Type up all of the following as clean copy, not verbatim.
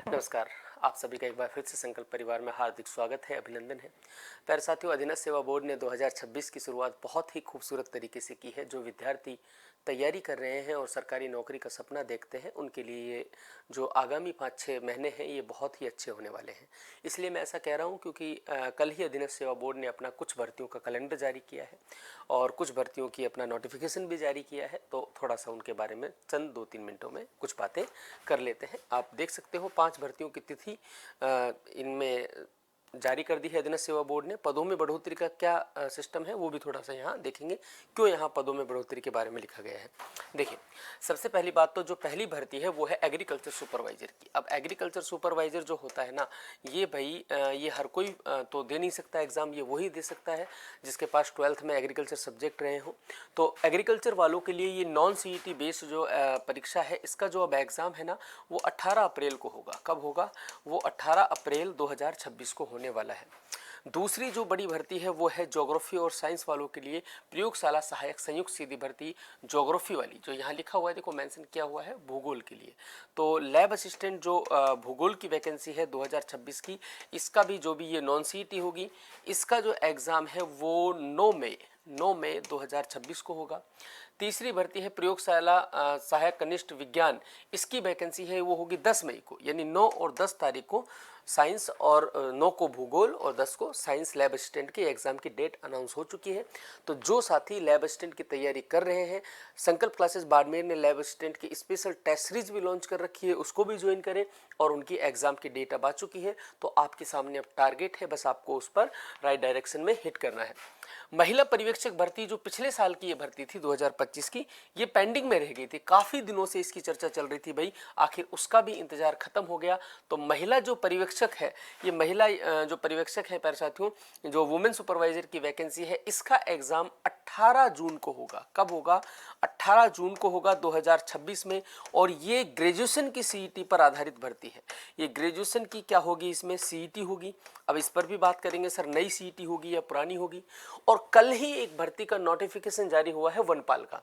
नमस्कार। आप सभी का एक बार फिर से संकल्प परिवार में हार्दिक स्वागत है, अभिनंदन है। प्यारे साथियों, अधीनस्थ सेवा बोर्ड ने 2026 की शुरुआत बहुत ही खूबसूरत तरीके से की है। जो विद्यार्थी तैयारी कर रहे हैं और सरकारी नौकरी का सपना देखते हैं, उनके लिए ये जो आगामी 5-6 महीने हैं ये बहुत ही अच्छे होने वाले हैं। इसलिए मैं ऐसा कह रहा हूँ क्योंकि कल ही अधीनस्थ सेवा बोर्ड ने अपना कुछ भर्तियों का कैलेंडर जारी किया है और कुछ भर्तियों की अपना नोटिफिकेशन भी जारी किया है। तो थोड़ा सा उनके बारे में चंद 2-3 मिनटों में कुछ बातें कर लेते हैं। आप देख सकते हो 5 भर्तियों की तिथि इनमें जारी कर दी है अधीनस्थ सेवा बोर्ड ने। पदों में बढ़ोतरी का क्या सिस्टम है वो भी थोड़ा सा यहाँ देखेंगे, क्यों यहाँ पदों में बढ़ोतरी के बारे में लिखा गया है। देखिए, सबसे पहली बात तो जो पहली भर्ती है वो है एग्रीकल्चर सुपरवाइजर की। अब एग्रीकल्चर सुपरवाइजर जो होता है ना, ये भाई ये हर कोई तो दे नहीं सकता एग्जाम, ये वही दे सकता है जिसके पास 12th में एग्रीकल्चर सब्जेक्ट रहे हो। तो एग्रीकल्चर वालों के लिए ये नॉन सीईटी बेस्ड जो परीक्षा है, इसका जो अब एग्ज़ाम है ना वो 18 अप्रैल को होगा। कब होगा? वो 18 अप्रैल 2026 को होने वाला है। दूसरी जो बड़ी भर्ती है वो है ज्योग्राफी और साइंस वालों के लिए प्रयोगशाला सहायक संयुक्त सीधी भर्ती ज्योग्राफी वाली, जो यहाँ लिखा हुआ है, देखो मेंशन किया हुआ है भूगोल के लिए। तो लैब असिस्टेंट जो भूगोल की वैकेंसी है 2026 की, इसका भी जो भी ये नॉन सीईटी होगी, इसका जो एग्ज़ाम है वो 9 मई 2026 को होगा। तीसरी भर्ती है प्रयोगशाला सहायक कनिष्ठ विज्ञान, इसकी वैकेंसी है वो होगी 10 मई को, यानी 9 और 10 तारीख को साइंस और 9 को भूगोल और 10 को साइंस लैब असिस्टेंट के एग्जाम की डेट अनाउंस हो चुकी है। तो जो साथी लैब असिस्टेंट की तैयारी कर रहे हैं, संकल्प क्लासेस बाड़मेर ने लैब असिस्टेंट की स्पेशल टेस्ट सीरीज भी लॉन्च कर रखी है, उसको भी ज्वाइन करें और उनकी एग्जाम की डेट अब आ चुकी है। तो आपके सामने अब टारगेट है, बस आपको उस पर राइट डायरेक्शन में हिट करना है। महिला पर्यवेक्षक भर्ती जो पिछले साल की ये भर्ती थी 2025 की, ये पेंडिंग में रह गई थी। काफ़ी दिनों से इसकी चर्चा चल रही थी भाई, आखिर उसका भी इंतजार खत्म हो गया। तो महिला जो पर्यवेक्षक है, ये महिला जो पर्यवेक्षक है प्यारे साथियों, जो वुमेन सुपरवाइजर की वैकेंसी है, इसका एग्जाम 18 जून को होगा। कब होगा? 18 जून को होगा 2026 में। और ये ग्रेजुएशन की सीईटी पर आधारित भर्ती है। ये ग्रेजुएशन की क्या होगी, इसमें सीईटी होगी। अब इस पर भी बात करेंगे, सर नई सीईटी होगी या पुरानी होगी। और कल ही एक भर्ती का नोटिफिकेशन जारी हुआ है वनपाल का।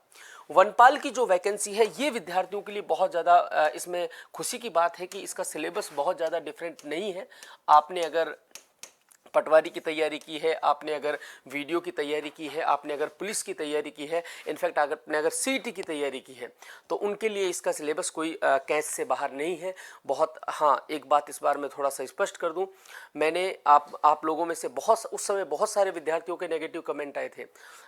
वनपाल की जो वैकेंसी है, ये विद्यार्थियों के लिए बहुत ज़्यादा इसमें खुशी की बात है कि इसका सिलेबस बहुत ज़्यादा डिफरेंट नहीं है। आपने अगर पटवारी की तैयारी की है, आपने अगर वीडियो की तैयारी की है, आपने अगर पुलिस की तैयारी की है, इनफैक्ट आपने अगर सीईटी की तैयारी की है, तो उनके लिए इसका सिलेबस कोई कैच से बाहर नहीं है। बहुत, हाँ, एक बात इस बार मैं थोड़ा सा स्पष्ट कर दूं, मैंने आप लोगों में से उस समय बहुत सारे विद्यार्थियों के नेगेटिव कमेंट आए थे।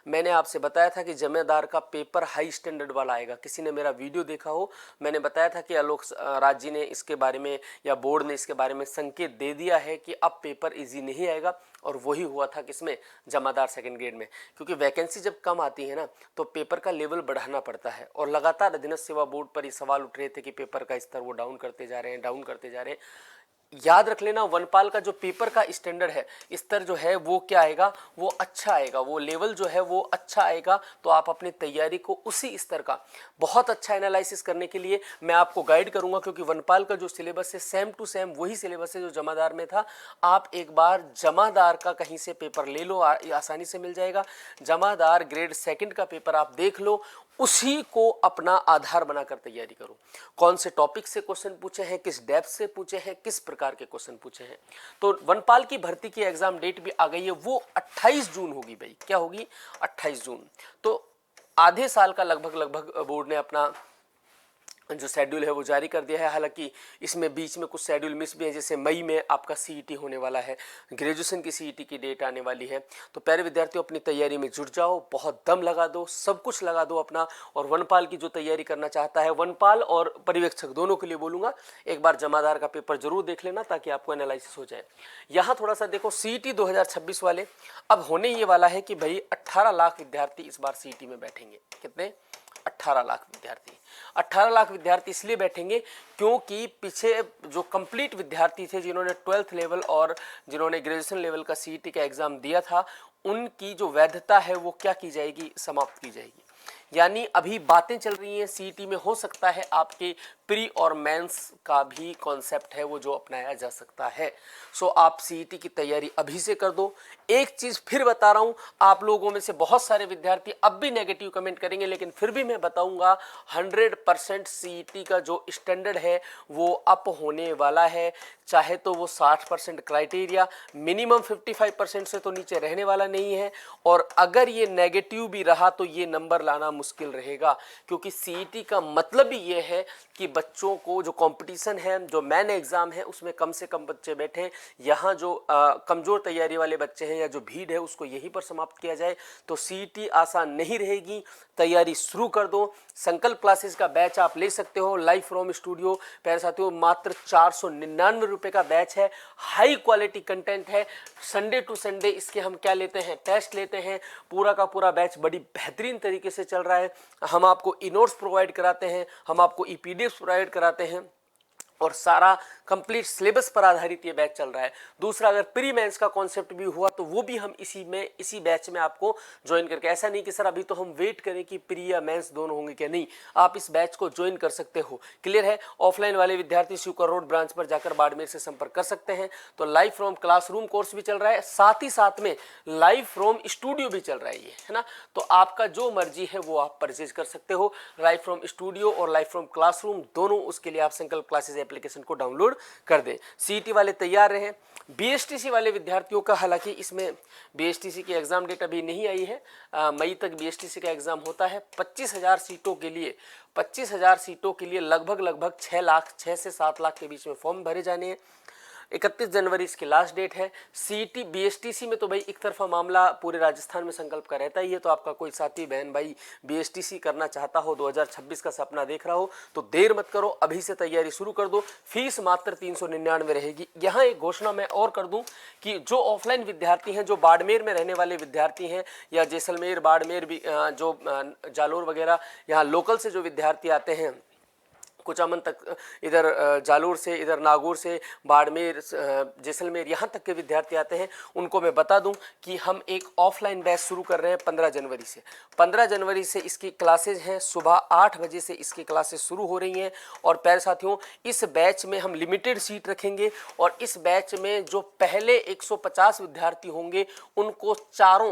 मैंने आपसे बताया था कि जमेदार का पेपर हाई स्टैंडर्ड वाला आएगा। किसी ने मेरा वीडियो देखा हो, मैंने बताया था कि आलोक राज जी ने इसके बारे में या बोर्ड ने इसके बारे में संकेत दे दिया है कि अब पेपर ईजी नहीं आएगा। और वही हुआ था किसमें? जमादार सेकंड ग्रेड में। क्योंकि वैकेंसी जब कम आती है ना, तो पेपर का लेवल बढ़ाना पड़ता है। और लगातार अधीनस्थ सेवा बोर्ड पर ये सवाल उठ रहे थे कि पेपर का स्तर वो डाउन करते जा रहे हैं। याद रख लेना, वनपाल का जो पेपर का स्टैंडर्ड है, स्तर जो है वो क्या आएगा, वो अच्छा आएगा, वो लेवल जो है वो अच्छा आएगा। तो आप अपनी तैयारी को उसी स्तर का बहुत अच्छा एनालिसिस करने के लिए मैं आपको गाइड करूंगा। क्योंकि वनपाल का जो सिलेबस है सेम टू सेम वही सिलेबस है जो जमादार में था। आप एक बार जमादार का कहीं से पेपर ले लो, आसानी से मिल जाएगा। जमादार ग्रेड 2 का पेपर आप देख लो, उसी को अपना आधार बनाकर तैयारी करो। कौन से टॉपिक से क्वेश्चन पूछे हैं, किस डेप्थ से पूछे हैं, किस प्रकार के क्वेश्चन पूछे हैं। तो वनपाल की भर्ती की एग्जाम डेट भी आ गई है, वो 28 जून होगी भाई। क्या होगी? 28 जून। तो आधे साल का लगभग बोर्ड ने अपना जो शेड्यूल है वो जारी कर दिया है। हालांकि इसमें बीच में कुछ शेड्यूल मिस भी है, जैसे मई में आपका सीईटी होने वाला है, ग्रेजुएशन की सीईटी की डेट आने वाली है। तो प्यारे विद्यार्थियों, अपनी तैयारी में जुट जाओ, बहुत दम लगा दो, सब कुछ लगा दो अपना। और वनपाल की जो तैयारी करना चाहता है, वनपाल और पर्यवेक्षक दोनों के लिए बोलूँगा, एक बार जमादार का पेपर जरूर देख लेना ताकि आपको एनालिसिस हो जाए। यहाँ थोड़ा सा देखो, सीईटी 2026 वाले, अब होने ये वाला है कि भाई 18 लाख विद्यार्थी इस बार सीईटी में बैठेंगे। कितने? 18 लाख विद्यार्थी। 18 लाख विद्यार्थी इसलिए बैठेंगे क्योंकि पीछे जो कंप्लीट विद्यार्थी थे, जिन्होंने 12th लेवल और जिन्होंने ग्रेजुएशन लेवल का सीईटी का एग्जाम दिया था, उनकी जो वैधता है वो क्या की जाएगी? समाप्त की जाएगी। यानी अभी बातें चल रही हैं सीईटी में, हो सकता है आपके प्री और मेंस का भी कॉन्सेप्ट है वो जो अपनाया जा सकता है। सो आप सीईटी की तैयारी अभी से कर दो। एक चीज़ फिर बता रहा हूँ, आप लोगों में से बहुत सारे विद्यार्थी अब भी नेगेटिव कमेंट करेंगे, लेकिन फिर भी मैं बताऊंगा 100% सीईटी का जो स्टैंडर्ड है वो अप होने वाला है। चाहे तो वो 60% क्राइटेरिया, मिनिमम 55% से तो नीचे रहने वाला नहीं है। और अगर ये नेगेटिव भी रहा तो ये नंबर लाना मुश्किल रहेगा, क्योंकि सीईटी का मतलब ही ये है कि बच्चों को जो कंपटीशन है, जो मेन एग्जाम है, उसमें कम से कम बच्चे बैठें। यहाँ जो कमज़ोर तैयारी वाले बच्चे हैं या जो भीड़ है उसको यहीं पर समाप्त किया जाए। तो सीईटी आसान नहीं रहेगी, तैयारी शुरू कर दो। संकल्प क्लासेस का बैच आप ले सकते हो लाइव फ्रॉम स्टूडियो। प्यारे साथियों, मात्र 499 रुपये का बैच है, हाई क्वालिटी कंटेंट है। संडे टू संडे इसके हम क्या लेते हैं, टेस्ट लेते हैं। पूरा का पूरा बैच बड़ी बेहतरीन तरीके से चल रहा है। हम आपको ई नोट्स प्रोवाइड कराते हैं, हम आपको ई पीडीएफ प्रोवाइड कराते हैं और सारा कंप्लीट सिलेबस पर आधारित ये बैच चल रहा है। दूसरा, अगर प्री मेंस का कॉन्सेप्ट भी हुआ तो वो भी हम इसी बैच में आपको ज्वाइन करके, ऐसा नहीं कि सर अभी तो हम वेट करें कि प्री या मेंस दोनों होंगे क्या, नहीं, आप इस बैच को ज्वाइन कर सकते हो। क्लियर है? ऑफलाइन वाले विद्यार्थी शिवकर रोड ब्रांच पर जाकर बाड़मेर से संपर्क कर सकते हैं। तो लाइव फ्रॉम क्लासरूम कोर्स भी चल रहा है, साथ ही साथ में लाइव फ्रॉम स्टूडियो भी चल रहा है, ये है ना। तो आपका जो मर्जी है वो आप परचेज कर सकते हो। लाइव फ्रॉम स्टूडियो और लाइव फ्रॉम क्लासरूम दोनों, उसके लिए आप संकल्प क्लासेस एप्लीकेशन को डाउनलोड कर दें। सीईटी वाले तैयार रहें। बीएसटीसी वाले विद्यार्थियों का, हालांकि इसमें बीएसटीसी की एग्जाम डेट अभी नहीं आई है, मई तक बीएसटीसी का एग्जाम होता है। 25,000 सीटों के लिए 25,000 सीटों के लिए लगभग 6 से 7 लाख के बीच में फॉर्म भरे जाने हैं। 31 जनवरी इसकी लास्ट डेट है। सीईटी बीएसटीसी में तो भाई एक तरफा मामला पूरे राजस्थान में संकल्प का रहता ही है। तो आपका कोई साथी बहन भाई बीएसटीसी करना चाहता हो, 2026 का सपना देख रहा हो, तो देर मत करो, अभी से तैयारी शुरू कर दो। फीस मात्र 399 रहेगी। यहाँ एक घोषणा मैं और कर दूं कि जो ऑफलाइन विद्यार्थी हैं, जो बाड़मेर में रहने वाले विद्यार्थी हैं या जैसलमेर, बाड़मेर भी, जो जालोर वगैरह यहाँ लोकल से जो विद्यार्थी आते हैं, कुचामन तक, इधर जालोर से, इधर नागौर से, बाड़मेर, जैसलमेर, यहाँ तक के विद्यार्थी आते हैं, उनको मैं बता दूं कि हम एक ऑफलाइन बैच शुरू कर रहे हैं 15 जनवरी से। 15 जनवरी से इसकी क्लासेज हैं, सुबह 8 बजे से इसकी क्लासेज शुरू हो रही हैं। और प्यारे साथियों, इस बैच में हम लिमिटेड सीट रखेंगे और इस बैच में जो पहले 150 विद्यार्थी होंगे उनको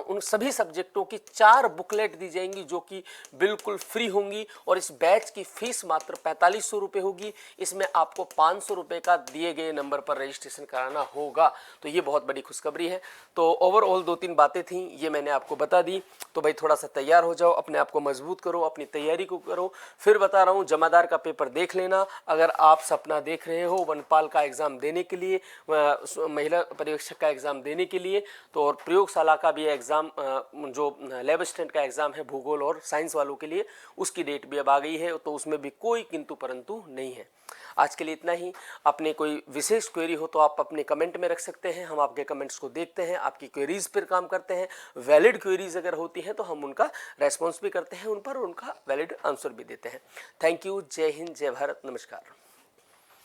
उन सभी सब्जेक्टों की 4 बुकलेट दी जाएंगी जो कि बिल्कुल फ्री होंगी। और इस बैच की फीस मात्र 4500 रुपये होगी। इसमें आपको 500 रुपये का दिए गए नंबर पर रजिस्ट्रेशन कराना होगा। तो ये बहुत बड़ी खुशखबरी है। तो ओवरऑल 2-3 बातें थी, ये मैंने आपको बता दी। तो भाई थोड़ा सा तैयार हो जाओ, अपने आप को मजबूत करो, अपनी तैयारी को करो। फिर बता रहा हूँ, जमादार का पेपर देख लेना। अगर आप सपना देख रहे हो वनपाल का एग्ज़ाम देने के लिए, महिला पर्यवेक्षक का एग्ज़ाम देने के लिए, तो और प्रयोगशाला का भी एग्ज़ाम, जो लैब असिस्टेंट का एग्ज़ाम है भूगोल और साइंस वालों के लिए, उसकी डेट भी अब आ गई है। तो उसमें भी कोई किंतु परंतु नहीं है। आज के लिए इतना ही। अपने कोई विशेष क्वेरी हो तो आप अपने कमेंट में रख सकते हैं, हम आपके कमेंट्स को देखते हैं, आपकी क्वेरीज पर काम करते हैं। वैलिड क्वेरीज अगर होती हैं तो हम उनका रेस्पॉन्स भी करते हैं, उन पर उनका वैलिड आंसर भी देते हैं। Thank you. जय हिंद, जय भारत, नमस्कार।